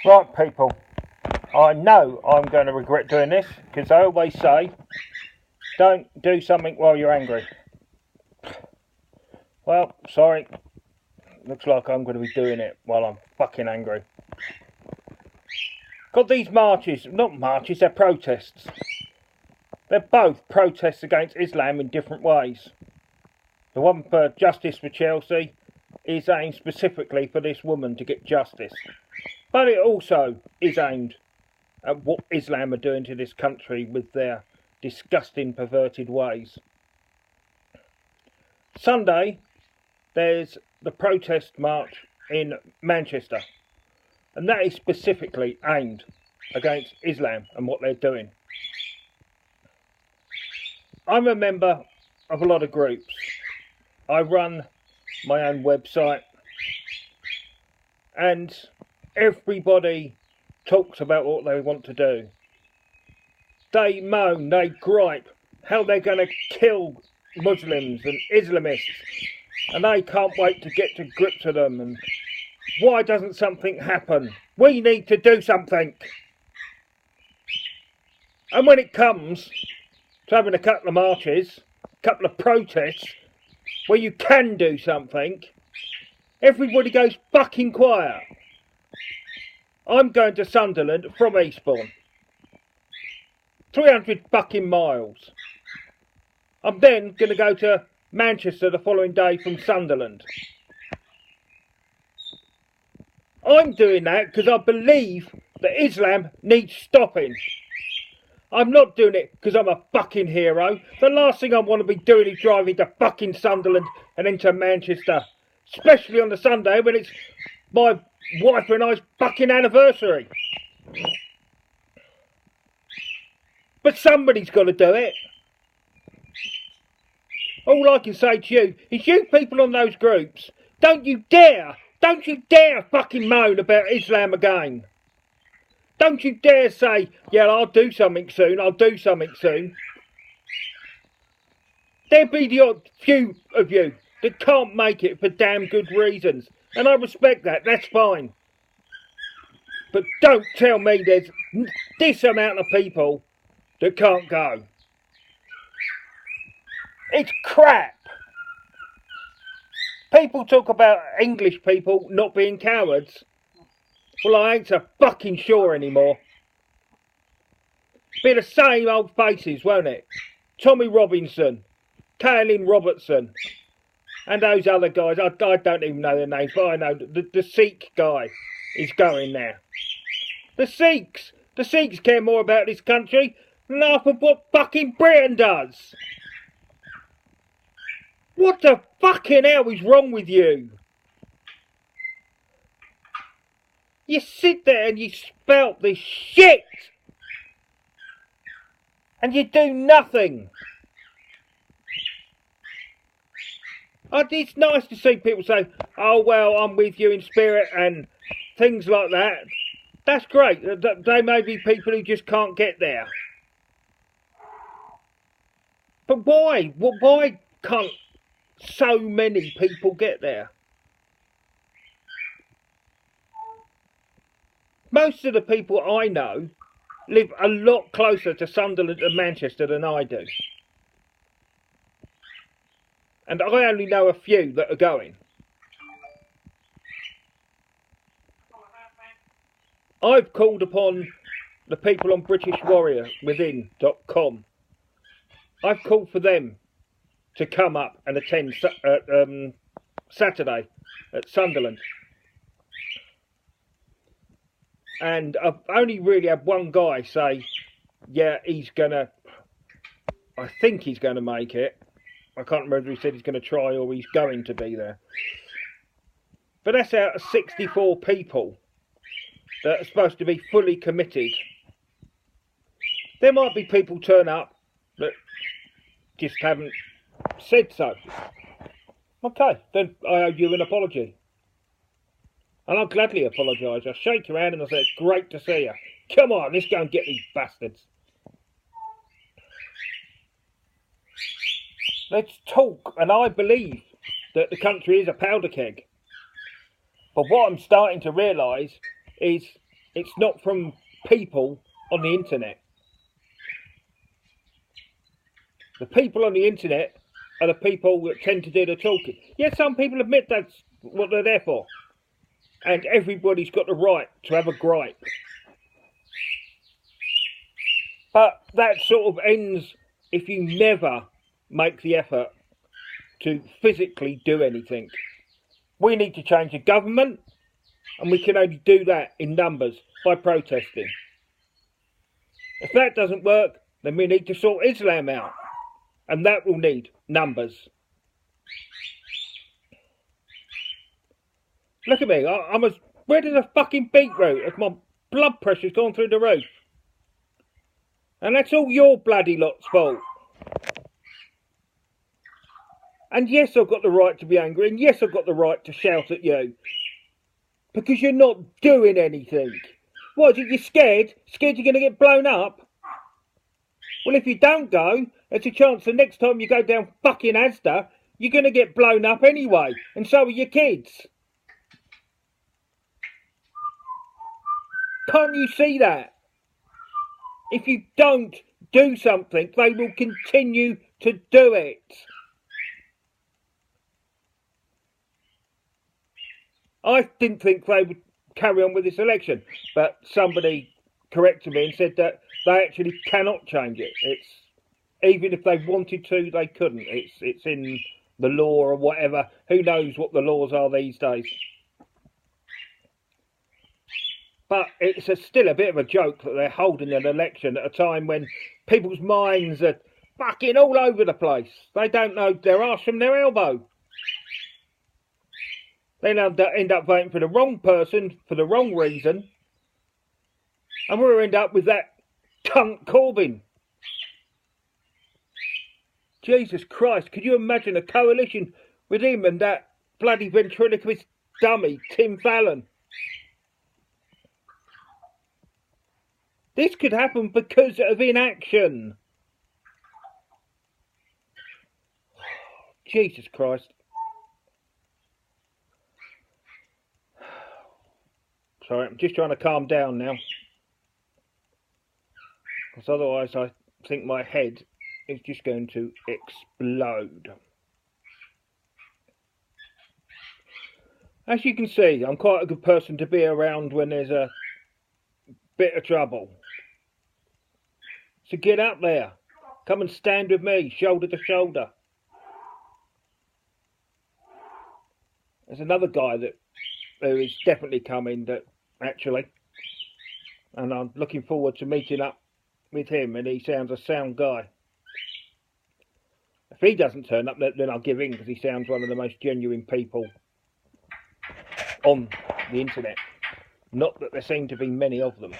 Right, people, I know I'm going to regret doing this because I always say, don't do something while you're angry. Well, sorry, looks like I'm going to be doing it while I'm fucking angry. Got these marches, not marches, they're protests. They're both protests against Islam in different ways. The one for Justice for Chelsea is aimed specifically for this woman to get justice. But it also is aimed at what Islam are doing to this country with their disgusting, perverted ways. Sunday, there's the protest march in Manchester, and that is specifically aimed against Islam and what they're doing. I'm a member of a lot of groups. I run my own website, and everybody talks about what they want to do. They moan, they gripe, how they're going to kill Muslims and Islamists, and they can't wait to get to grips with them, and why doesn't something happen? We need to do something. And when it comes to having a couple of marches, a couple of protests, where you can do something, everybody goes fucking quiet. I'm going to Sunderland from Eastbourne. 300 fucking miles. I'm then going to go to Manchester the following day from Sunderland. I'm doing that because I believe that Islam needs stopping. I'm not doing it because I'm a fucking hero. The last thing I want to be doing is driving to fucking Sunderland and into Manchester. Especially on the Sunday when it's my wife and I's fucking anniversary. But somebody's got to do it. All I can say to you is you people on those groups, don't you dare fucking moan about Islam again. Don't you dare say, yeah, I'll do something soon. There'll be the odd few of you that can't make it for damn good reasons. And I respect that, that's fine. But don't tell me there's this amount of people that can't go. It's crap. People talk about English people not being cowards. Well, I ain't so fucking sure anymore. Be the same old faces, won't it? Tommy Robinson, Kaylin Robertson, and those other guys. I don't even know their names, but I know the Sikh guy is going there. The Sikhs care more about this country than half of what fucking Britain does. What the fucking hell is wrong with you? You sit there and you spout this shit. And you do nothing. It's nice to see people say, oh well, I'm with you in spirit and things like that. That's great. They may be people who just can't get there. But why? Why can't so many people get there? Most of the people I know live a lot closer to Sunderland and Manchester than I do. And I only know a few that are going. I've called upon the people on BritishWarriorWithin.com. I've called for them to come up and attend Saturday at Sunderland. And I've only really had one guy say, yeah, I think he's going to make it. I can't remember if he said he's going to try or he's going to be there. But that's out of 64 people that are supposed to be fully committed. There might be people turn up that just haven't said so. Okay, then I owe you an apology. And I'll gladly apologise. I'll shake your hand and I'll say, it's great to see you. Come on, let's go and get these bastards. Let's talk. And I believe that the country is a powder keg. But what I'm starting to realise is It's not from people on the internet. The people on the internet are the people that tend to do the talking. Yes, some people admit that's what they're there for. And everybody's got the right to have a gripe. But that sort of ends if you never make the effort to physically do anything. We need to change the government, and we can only do that in numbers by protesting. If that doesn't work, then we need to sort Islam out, and that will need numbers. Look at me, I'm as red as a fucking beetroot as my blood pressure's gone through the roof. And that's all your bloody lot's fault. And yes, I've got the right to be angry, and yes, I've got the right to shout at you. Because you're not doing anything. What, you're scared? Scared you're going to get blown up? Well, if you don't go, there's a chance the next time you go down fucking Asda, you're going to get blown up anyway. And so are your kids. Can't you see that? If you don't do something, they will continue to do it. I didn't think they would carry on with this election, but somebody corrected me and said that they actually cannot change it. It's even if they wanted to, they couldn't. It's in the law or whatever. Who knows what the laws are these days? But it's still a bit of a joke that they're holding an election at a time when people's minds are fucking all over the place. They don't know their arse from their elbow. They end up voting for the wrong person for the wrong reason. And we'll end up with that cunt Corbyn. Jesus Christ, could you imagine a coalition with him and that bloody ventriloquist dummy, Tim Fallon? This could happen because of inaction. Jesus Christ. Sorry, I'm just trying to calm down now. Because otherwise I think my head is just going to explode. As you can see, I'm quite a good person to be around when there's a bit of trouble. So get up there. Come and stand with me, shoulder to shoulder. There's another guy who is definitely coming, actually. And I'm looking forward to meeting up with him, and he sounds a sound guy. If he doesn't turn up, then I'll give in, because he sounds one of the most genuine people on the internet. Not that there seem to be many of them.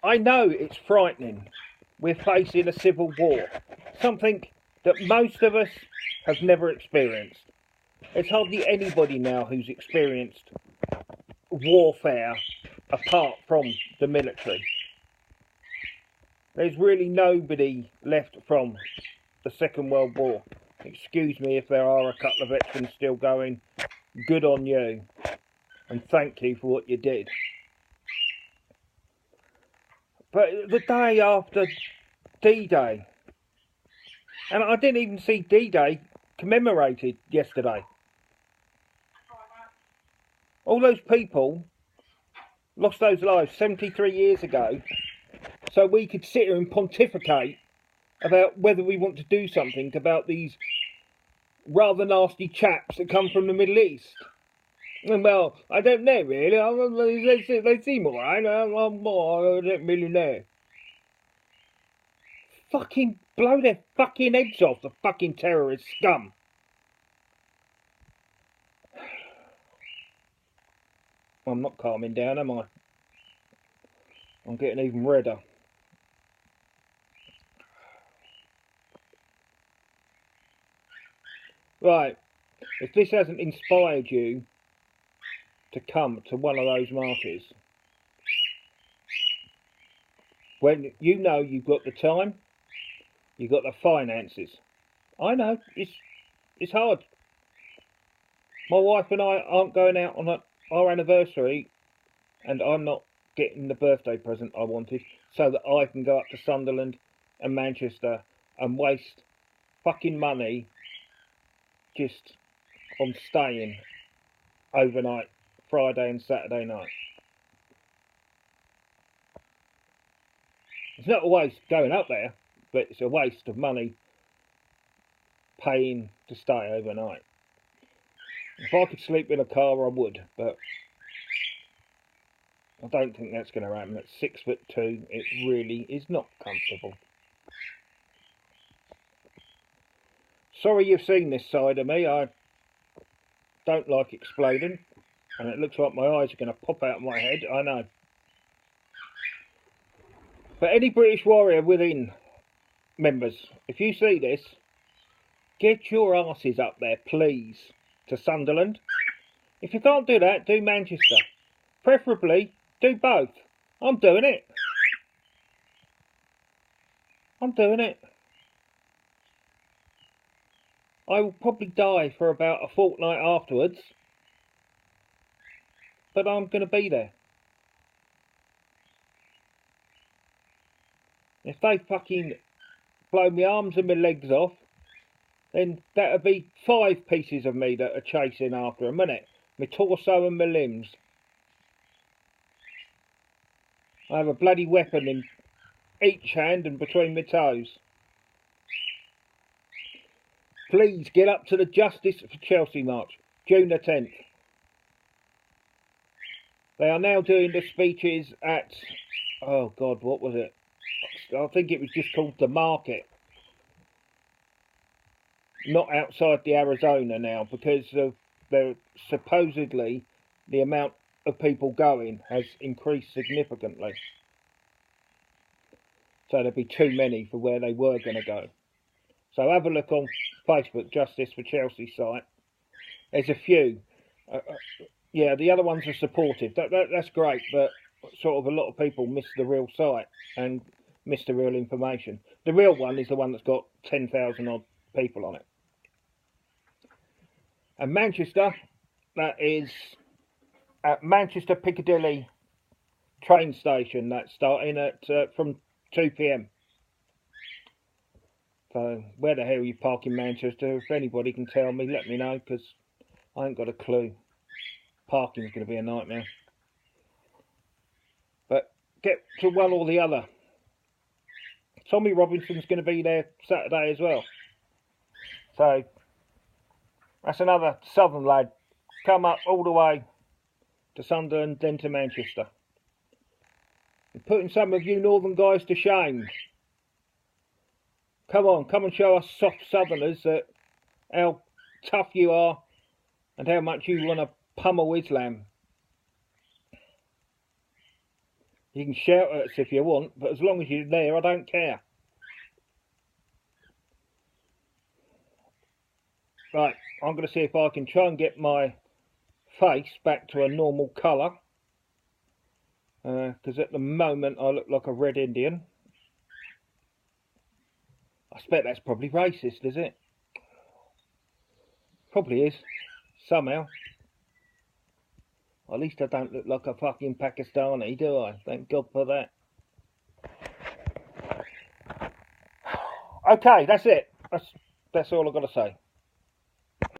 I know it's frightening. We're facing a civil war. Something that most of us have never experienced. There's hardly anybody now who's experienced warfare apart from the military. There's really nobody left from the Second World War. Excuse me if there are a couple of veterans still going. Good on you. And thank you for what you did. But the day after D-Day, and I didn't even see D-Day commemorated yesterday. All those people lost those lives 73 years ago, so we could sit here and pontificate about whether we want to do something about these rather nasty chaps that come from the Middle East. And well, I don't know really. They seem alright. I don't really know. Fucking blow their fucking heads off, the fucking terrorist scum. I'm not calming down, am I? I'm getting even redder. Right, if this hasn't inspired you to come to one of those marches, when you know you've got the time, you've got the finances. I know, it's hard. My wife and I aren't going out on our anniversary, and I'm not getting the birthday present I wanted, so that I can go up to Sunderland and Manchester and waste fucking money just on staying overnight, Friday and Saturday night. It's not a waste going up there, but it's a waste of money paying to stay overnight. If I could sleep in a car, I would, but I don't think that's going to happen. At 6'2", it really is not comfortable. Sorry you've seen this side of me. I don't like exploding, and it looks like my eyes are going to pop out of my head, I know. But any British Warrior Within members, if you see this, get your asses up there, please, to Sunderland. If you can't do that, do Manchester. Preferably, do both. I'm doing it. I'm doing it. I will probably die for about a fortnight afterwards, but I'm going to be there. If they fucking blow my arms and my legs off, then that'll be 5 pieces of me that are chasing after them, innit? My torso and my limbs. I have a bloody weapon in each hand and between my toes. Please get up to the Justice for Chelsea March, June the 10th. They are now doing the speeches at, oh God, what was it? I think it was just called The Market. Not outside the Arizona now, because of supposedly the amount of people going has increased significantly. So there'd be too many for where they were going to go. So have a look on Facebook, Justice for Chelsea site. There's a few. Yeah, the other ones are supportive. That's great, but sort of a lot of people miss the real site and miss the real information. The real one is the one that's got 10,000 odd people on it. And Manchester, that is at Manchester Piccadilly train station. That's starting at from 2 p.m. So where the hell are you parking Manchester? If anybody can tell me, let me know, because I ain't got a clue. Parking's going to be a nightmare. But get to one or the other. Tommy Robinson's going to be there Saturday as well. So that's another southern lad. Come up all the way to Sunderland, then to Manchester. You're putting some of you northern guys to shame. Come on, come and show us soft southerners that how tough you are and how much you want to pummel Islam. You can shout at us if you want, but as long as you're there, I don't care. Right, I'm going to see if I can try and get my face back to a normal colour. Because at the moment I look like a red Indian. I expect that's probably racist, is it? Probably is. Somehow. At least I don't look like a fucking Pakistani, do I? Thank God for that. Okay, that's it. That's all I've got to say.